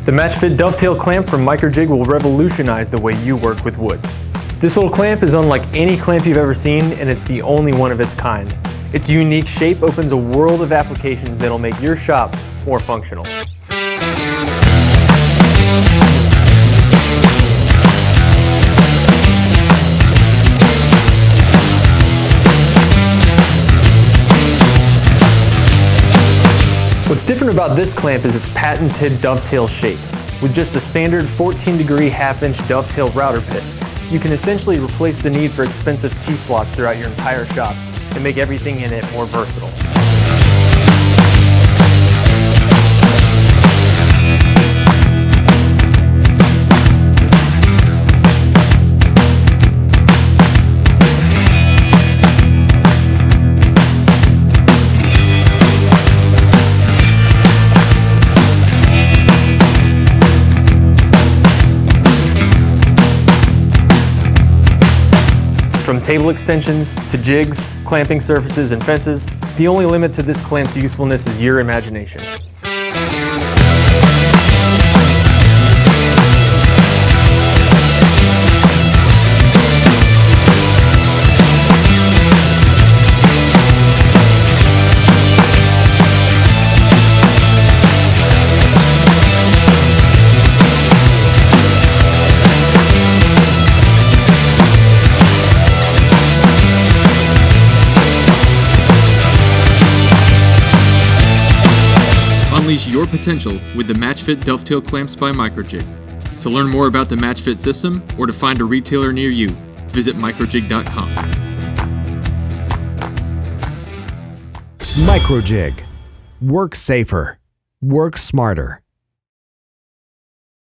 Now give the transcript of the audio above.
The MATCHFIT Dovetail Clamp from MICROJIG will revolutionize the way you work with wood. This little clamp is unlike any clamp you've ever seen, and it's the only one of its kind. Its unique shape opens a world of applications that'll make your shop more functional. What's different about this clamp is its patented dovetail shape. With just a standard 14-degree half-inch dovetail router bit, you can essentially replace the need for expensive T-slots throughout your entire shop and make everything in it more versatile. From table extensions to jigs, clamping surfaces, and fences, the only limit to this clamp's usefulness is your imagination. Unleash your potential with the MATCHFIT Dovetail Clamps by MICROJIG. To learn more about the MATCHFIT system or to find a retailer near you, visit microjig.com. MICROJIG. Work safer. Work smarter.